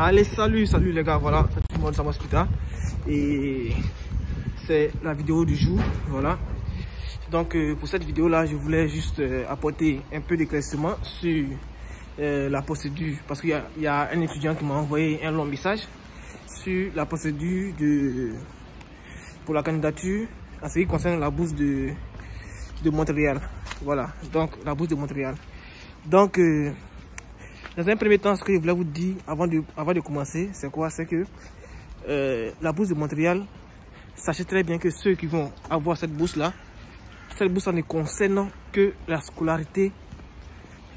Allez, salut les gars, voilà, c'est tout le monde, ça m'explique. Et c'est la vidéo du jour, voilà. Donc pour cette vidéo là, je voulais juste apporter un peu d'éclaircissement sur la procédure, parce qu'il y a un étudiant qui m'a envoyé un long message sur la procédure pour la candidature en ce qui concerne la bourse de Montréal. Voilà, donc la bourse de Montréal. Donc dans un premier temps, ce que je voulais vous dire avant de commencer, c'est quoi? C'est que la bourse de Montréal, sachez très bien que ceux qui vont avoir cette bourse là ne concerne que la scolarité.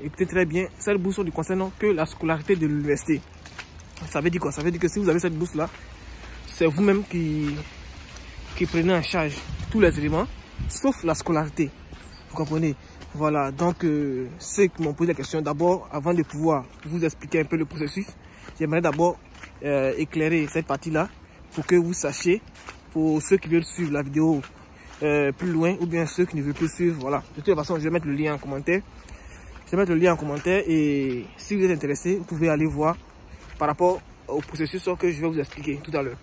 Écoutez très bien, cette bourse ne concerne que la scolarité de l'université. Ça veut dire quoi? Ça veut dire que si vous avez cette bourse là, c'est vous-même qui prenez en charge tous les éléments, sauf la scolarité. Vous comprenez? Voilà, donc ceux qui m'ont posé la question, d'abord, avant de pouvoir vous expliquer un peu le processus, j'aimerais d'abord éclairer cette partie-là pour que vous sachiez, pour ceux qui veulent suivre la vidéo plus loin, ou bien ceux qui ne veulent plus suivre, voilà. De toute façon, je vais mettre le lien en commentaire. Je vais mettre le lien en commentaire et si vous êtes intéressé, vous pouvez aller voir par rapport au processus que je vais vous expliquer tout à l'heure.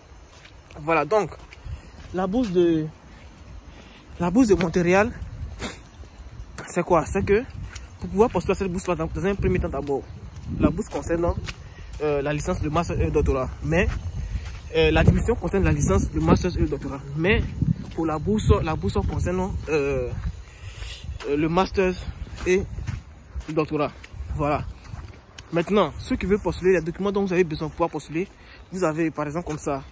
Voilà, donc, la bourse de Montréal, c'est quoi? C'est que pour pouvoir postuler à cette bourse-là, dans un premier temps d'abord, la bourse concerne la licence, le master et le doctorat. Mais l'admission concerne la licence, le master et le doctorat. Mais pour la bourse concerne le master et le doctorat. Voilà. Maintenant, ceux qui veulent postuler, les documents dont vous avez besoin pour pouvoir postuler, vous avez par exemple comme ça.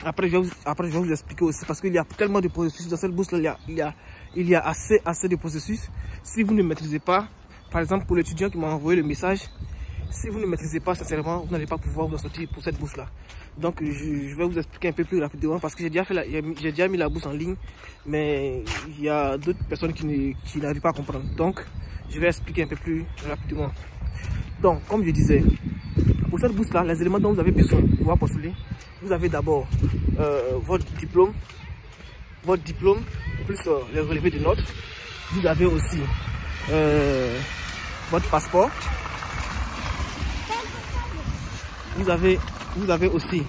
Après, je vais vous expliquer aussi, parce qu'il y a tellement de processus dans cette bourse-là, il y a assez de processus. Si vous ne maîtrisez pas, par exemple pour l'étudiant qui m'a envoyé le message, si vous ne maîtrisez pas, sincèrement, vous n'allez pas pouvoir vous en sortir pour cette bourse-là. Donc, je vais vous expliquer un peu plus rapidement, parce que j'ai déjà mis la bourse en ligne, mais il y a d'autres personnes qui n'arrivent pas à comprendre. Donc, je vais expliquer un peu plus rapidement. Donc, comme je disais, pour cette bourse-là, les éléments dont vous avez besoin pour pouvoir postuler, vous avez d'abord votre diplôme plus les relevés de notes. Vous avez aussi votre passeport. Vous avez aussi,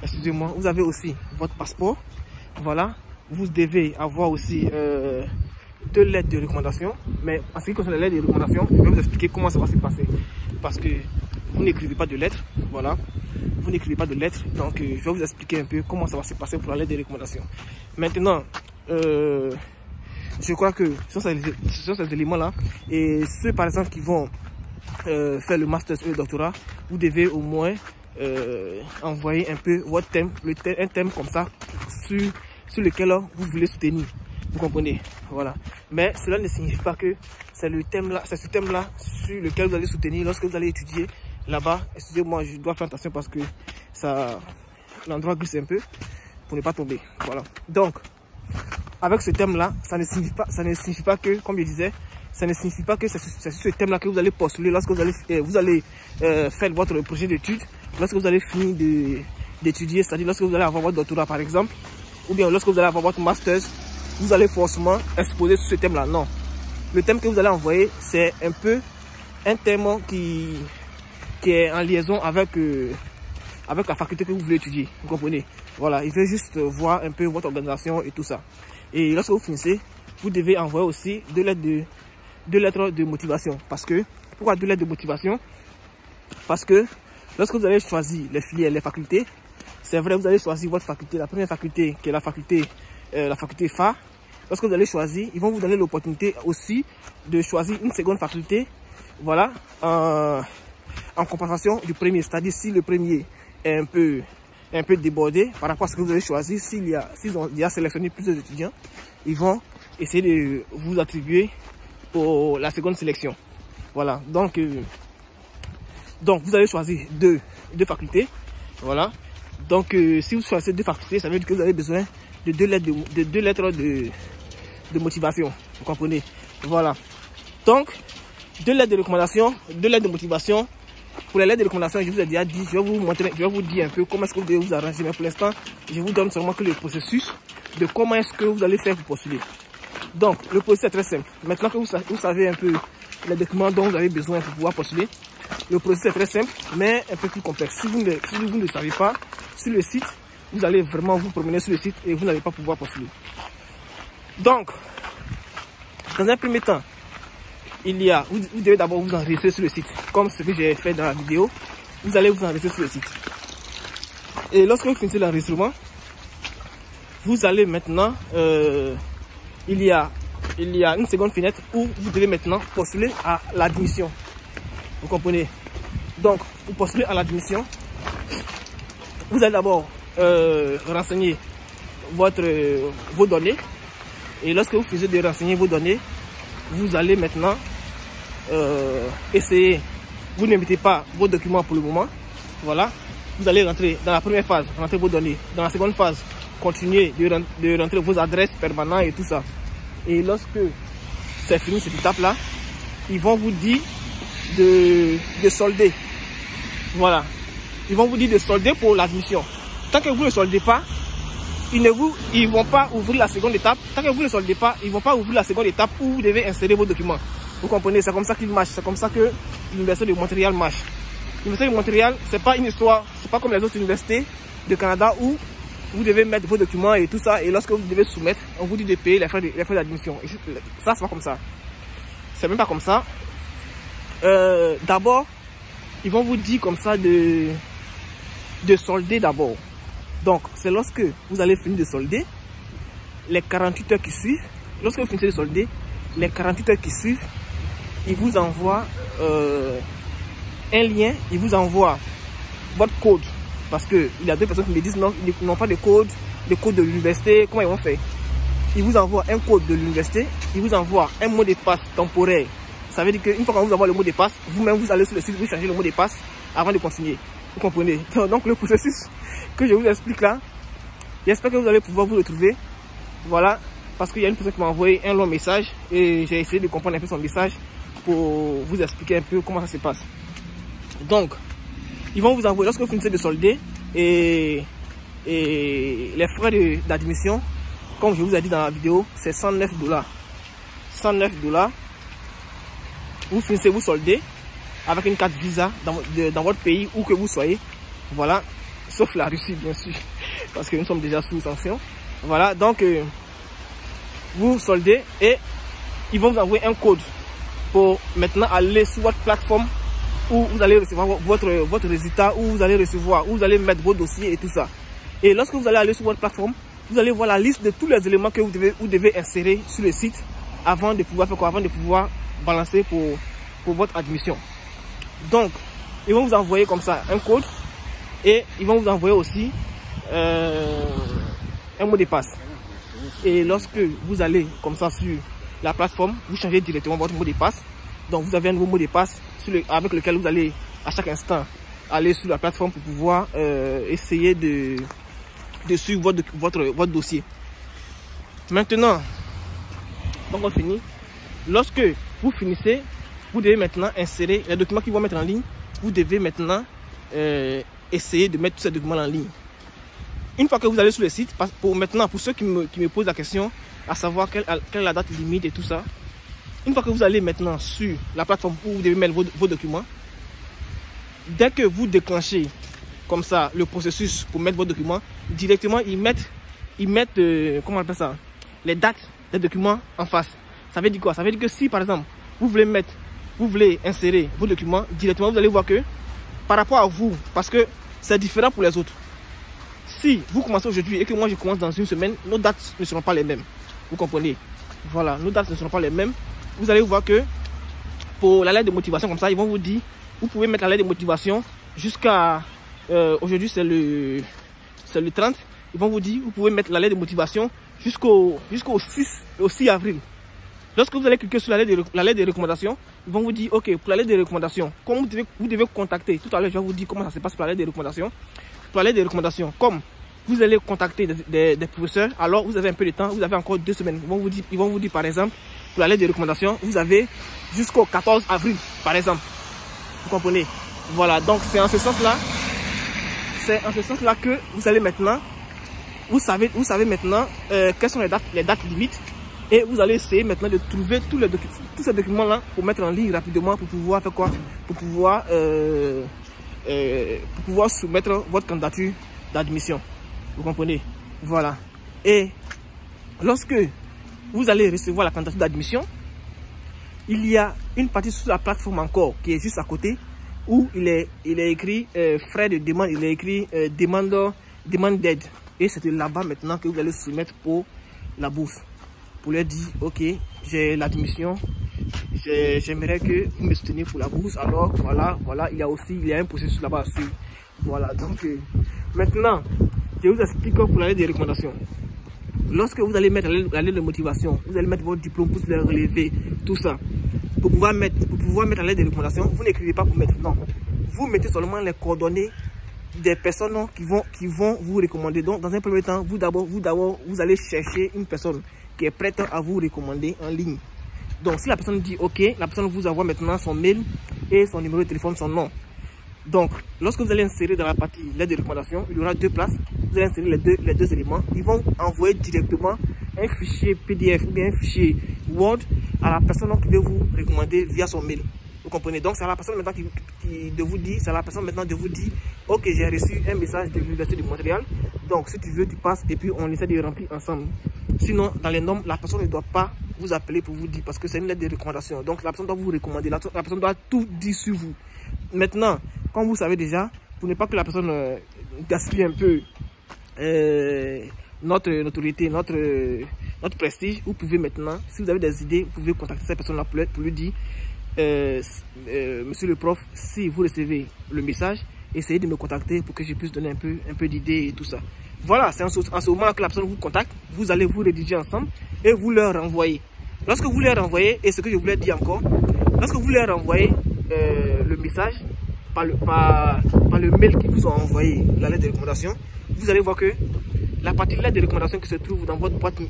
excusez-moi, vous avez aussi votre passeport. Voilà. Vous devez avoir aussi 2 lettres de recommandation. Mais en ce qui concerne les lettres de recommandation, je vais vous expliquer comment ça va se passer. Parce que vous n'écrivez pas de lettres. Voilà. Vous n'écrivez pas de lettres. Donc, je vais vous expliquer un peu comment ça va se passer pour la lettre de recommandation. Maintenant, je crois que sur ces éléments-là, et ceux par exemple qui vont faire le master et le doctorat, vous devez au moins envoyer un peu votre thème, un thème comme ça sur lequel vous voulez soutenir. Vous comprenez? Voilà. Mais cela ne signifie pas que c'est ce thème-là sur lequel vous allez soutenir lorsque vous allez étudier là-bas. Excusez-moi, je dois faire attention parce que l'endroit glisse un peu pour ne pas tomber. Voilà. Donc, avec ce thème-là, ça ne signifie pas que, comme je disais, ça ne signifie pas que c'est sur ce thème-là que vous allez postuler lorsque vous allez faire votre projet d'étude, lorsque vous allez finir d'étudier, c'est-à-dire lorsque vous allez avoir votre doctorat par exemple, ou bien lorsque vous allez avoir votre master, vous allez forcément exposer sur ce thème-là. Non. Le thème que vous allez envoyer, c'est un peu un thème qui est en liaison avec la faculté que vous voulez étudier. Vous comprenez? Voilà. Il veut juste voir un peu votre organisation et tout ça. Et lorsque vous finissez, vous devez envoyer aussi 2 lettres de motivation. Parce que, pourquoi 2 lettres de motivation? Parce que lorsque vous allez choisir les filières, les facultés, c'est vrai, vous allez choisir votre faculté, la première faculté qui est la faculté phare. Lorsque vous allez choisir, ils vont vous donner l'opportunité aussi de choisir une seconde faculté, voilà, en compensation du premier. C'est-à-dire si le premier est un peu débordé par rapport à ce que vous avez choisi, s'ils ont déjà sélectionné plusieurs étudiants, ils vont essayer de vous attribuer pour la seconde sélection. Voilà, donc vous allez choisir deux facultés. Voilà, donc si vous choisissez 2 facultés, ça veut dire que vous avez besoin de 2 lettres de motivation. Vous comprenez? Voilà, donc 2 lettres de recommandation, 2 lettres de motivation. Pour les lettres de recommandation, je vous ai déjà dit, je vais vous dire un peu comment est-ce que vous devez vous arranger. Mais pour l'instant, je vous donne seulement que le processus de comment est-ce que vous allez faire pour postuler. Donc, le processus est très simple. Maintenant que vous savez un peu les documents dont vous avez besoin pour pouvoir postuler, Le processus est très simple, mais un peu plus complexe. Si vous ne savez pas, sur le site, vous allez vraiment vous promener sur le site et vous n'allez pas pouvoir postuler. Donc, dans un premier temps, vous devez d'abord vous enregistrer sur le site, comme ce que j'ai fait dans la vidéo. Vous allez vous enregistrer sur le site. Et lorsque vous finissez l'enregistrement, vous allez maintenant, il y a une seconde fenêtre où vous devez maintenant postuler à l'admission. Vous comprenez? Donc, pour postuler à l'admission, vous allez d'abord renseigner vos données. Et lorsque vous finissez de renseigner vos données, vous allez maintenant essayer. Vous ne mettez pas vos documents pour le moment. Voilà. Vous allez rentrer dans la première phase, rentrer vos données. Dans la seconde phase, continuez de rentrer vos adresses permanentes et tout ça. Et lorsque c'est fini cette étape-là, ils vont vous dire de solder. Voilà. Ils vont vous dire de solder pour l'admission. Tant que vous ne soldez pas, ils vont pas ouvrir la seconde étape. Tant que vous ne soldez pas, ils vont pas ouvrir la seconde étape où vous devez insérer vos documents. Vous comprenez? C'est comme ça qu'il marche. C'est comme ça que l'université de Montréal marche. L'université de Montréal, c'est pas une histoire, c'est pas comme les autres universités de Canada où vous devez mettre vos documents et tout ça. Et lorsque vous devez soumettre, on vous dit de payer les frais d'admission. Ça, c'est pas comme ça. C'est même pas comme ça. D'abord, ils vont vous dire comme ça de solder d'abord. Donc, c'est lorsque vous allez finir de solder, les 48 heures qui suivent, lorsque vous finissez de solder, les 48 heures qui suivent, ils vous envoient un lien, ils vous envoient votre code. Parce qu'il y a deux personnes qui me disent non, ils n'ont pas de code de l'université, comment ils vont faire? Ils vous envoient un code de l'université, ils vous envoient un mot de passe temporaire. Ça veut dire qu'une fois qu'on vous envoie le mot de passe, vous-même vous allez sur le site, vous changez le mot de passe avant de continuer. Vous comprenez? Donc le processus que je vous explique là, j'espère que vous allez pouvoir vous retrouver. Voilà, parce qu'il y a une personne qui m'a envoyé un long message et j'ai essayé de comprendre un peu son message pour vous expliquer un peu comment ça se passe. Donc, ils vont vous envoyer, lorsque vous finissez de solder, et les frais d'admission, comme je vous ai dit dans la vidéo, c'est 109 $. 109 $. Vous finissez, vous soldez avec une carte Visa dans votre pays, où que vous soyez. Voilà, sauf la Russie bien sûr, parce que nous sommes déjà sous sanction. Voilà, donc vous soldez et ils vont vous envoyer un code pour maintenant aller sur votre plateforme où vous allez recevoir votre résultat, où vous allez recevoir, où vous allez mettre vos dossiers et tout ça. Et lorsque vous allez aller sur votre plateforme, vous allez voir la liste de tous les éléments que vous devez insérer sur le site avant de pouvoir faire quoi, avant de pouvoir balancer pour votre admission. Donc, ils vont vous envoyer comme ça un code et ils vont vous envoyer aussi un mot de passe. Et lorsque vous allez comme ça sur la plateforme, vous changez directement votre mot de passe. Donc vous avez un nouveau mot de passe avec lequel vous allez à chaque instant aller sur la plateforme pour pouvoir essayer de suivre votre dossier. Maintenant, donc on finit. Lorsque vous finissez, vous devez maintenant insérer les documents qu'ils vont mettre en ligne. Vous devez maintenant essayer de mettre tous ces documents en ligne. Une fois que vous allez sur le site, pour ceux qui me posent la question, à savoir quelle est la date limite et tout ça, une fois que vous allez maintenant sur la plateforme où vous devez mettre vos documents, dès que vous déclenchez comme ça le processus pour mettre vos documents, directement ils mettent comment on appelle ça, les dates des documents en face. Ça veut dire quoi? Ça veut dire que si par exemple vous voulez insérer vos documents, directement vous allez voir que par rapport à vous, parce que c'est différent pour les autres. Si vous commencez aujourd'hui et que moi je commence dans une semaine, nos dates ne seront pas les mêmes. Vous comprenez? Voilà, nos dates ne seront pas les mêmes. Vous allez voir que pour la lettre de motivation comme ça, ils vont vous dire, vous pouvez mettre la lettre de motivation jusqu'à aujourd'hui c'est le 30. Ils vont vous dire, vous pouvez mettre la lettre de motivation jusqu'au 6 avril. Lorsque vous allez cliquer sur la lettre de recommandation, ils vont vous dire, ok, pour la lettre de recommandation, comme vous devez contacter, tout à l'heure je vais vous dire comment ça se passe pour la lettre de recommandation. Pour la lettre de recommandation, comme vous allez contacter des professeurs, alors vous avez un peu de temps, vous avez encore 2 semaines. Ils vont vous dire par exemple, pour la lettre de recommandation, vous avez jusqu'au 14 avril, par exemple. Vous comprenez? Voilà, donc c'est en ce sens-là, que vous allez maintenant, vous savez maintenant quelles sont les dates limites Et vous allez essayer maintenant de trouver tous ces documents-là pour mettre en ligne rapidement pour pouvoir faire quoi? Pour pouvoir soumettre votre candidature d'admission. Vous comprenez? Voilà. Et lorsque vous allez recevoir la candidature d'admission, il y a une partie sur la plateforme encore qui est juste à côté où il est écrit frais de demande, il est écrit demande d'aide. Et c'est là-bas maintenant que vous allez soumettre pour la bourse. Pour leur dire, ok, j'ai l'admission, j'aimerais que vous me souteniez pour la bourse. Alors voilà, il y a un processus là-bas à suivre. Voilà, donc maintenant, je vous explique pour la lettre de recommandation. Lorsque vous allez mettre la lettre de motivation, vous allez mettre votre diplôme pour le relever, tout ça. Pour pouvoir mettre la lettre de recommandation, vous n'écrivez pas pour mettre, non. Vous mettez seulement les coordonnées des personnes qui vont vous recommander. Donc, dans un premier temps, vous allez chercher une personne qui est prête à vous recommander en ligne. Donc, si la personne dit OK, la personne vous envoie maintenant son mail et son numéro de téléphone, son nom. Donc, lorsque vous allez insérer dans la partie lettre de recommandation, il y aura deux places. Vous allez insérer les deux éléments. Ils vont envoyer directement un fichier PDF ou bien un fichier Word à la personne qui veut vous recommander via son mail. Vous comprenez? Donc, c'est à la personne maintenant de vous dire, OK, j'ai reçu un message de l'Université de Montréal. Donc, si tu veux, tu passes et puis on essaie de remplir ensemble. Sinon, dans les normes, la personne ne doit pas vous appeler pour vous dire, parce que c'est une lettre de recommandation. Donc, la personne doit vous recommander. La personne doit tout dire sur vous. Maintenant, comme vous savez déjà, pour ne pas que la personne gaspille un peu notre notoriété, notre prestige, vous pouvez maintenant, si vous avez des idées, vous pouvez contacter cette personne-là pour lui dire, monsieur le prof, si vous recevez le message, essayez de me contacter pour que je puisse donner un peu d'idées et tout ça. Voilà, c'est en ce moment que la personne vous contacte, vous allez vous rédiger ensemble et vous leur renvoyez. Lorsque vous leur renvoyez, et ce que je voulais dire encore, lorsque vous leur renvoyez le message par le mail qu'ils vous ont envoyé, la lettre de recommandation, vous allez voir que la partie lettre de recommandation qui se trouve dans votre boîte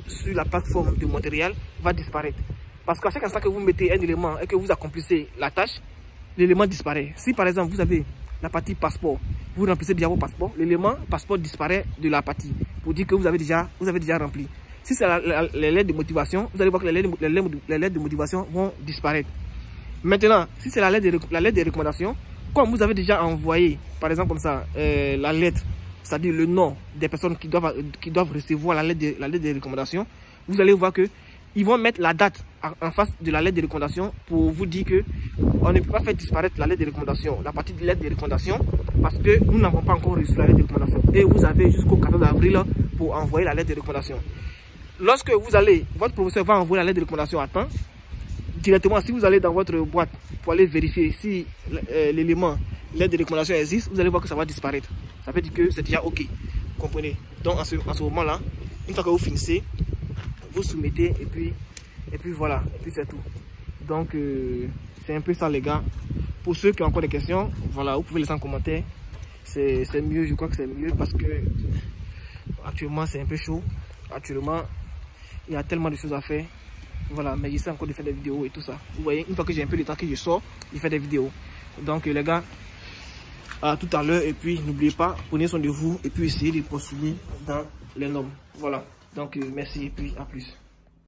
sur la plateforme de Montréal va disparaître. Parce qu'à chaque instant que vous mettez un élément et que vous accomplissez la tâche, l'élément disparaît. Si par exemple vous avez la partie passeport, vous remplissez bien vos passeports, l'élément passeport disparaît de la partie pour dire que vous avez déjà rempli. Si c'est les lettres de motivation, vous allez voir que les lettres de motivation vont disparaître. Maintenant, si c'est la lettre de recommandation, comme vous avez déjà envoyé, par exemple comme ça, la lettre, c'est-à-dire le nom des personnes qui doivent recevoir la lettre de recommandation, vous allez voir que ils vont mettre la date en face de la lettre de recommandation pour vous dire que on ne peut pas faire disparaître la lettre de recommandation, la partie de lettre de recommandation, parce que nous n'avons pas encore reçu la lettre de recommandation. Et vous avez jusqu'au 14 avril pour envoyer la lettre de recommandation. Lorsque votre professeur va envoyer la lettre de recommandation à temps, directement, si vous allez dans votre boîte pour aller vérifier si l'élément lettre de recommandation existe, vous allez voir que ça va disparaître. Ça veut dire que c'est déjà OK. Vous comprenez? Donc, en ce moment-là, une fois que vous finissez, vous soumettez et puis voilà, et puis c'est tout. Donc c'est un peu ça les gars. Pour ceux qui ont encore des questions, voilà, vous pouvez laisser en commentaire. C'est mieux, je crois que c'est mieux parce que actuellement c'est un peu chaud. Actuellement il y a tellement de choses à faire. Voilà, mais j'essaie encore de faire des vidéos et tout ça. Vous voyez, une fois que j'ai un peu de temps que je sors, je fais des vidéos. Donc les gars, à tout à l'heure, et puis n'oubliez pas, prenez soin de vous et puis essayez de postuler dans les normes. Voilà. Donc merci et puis à plus.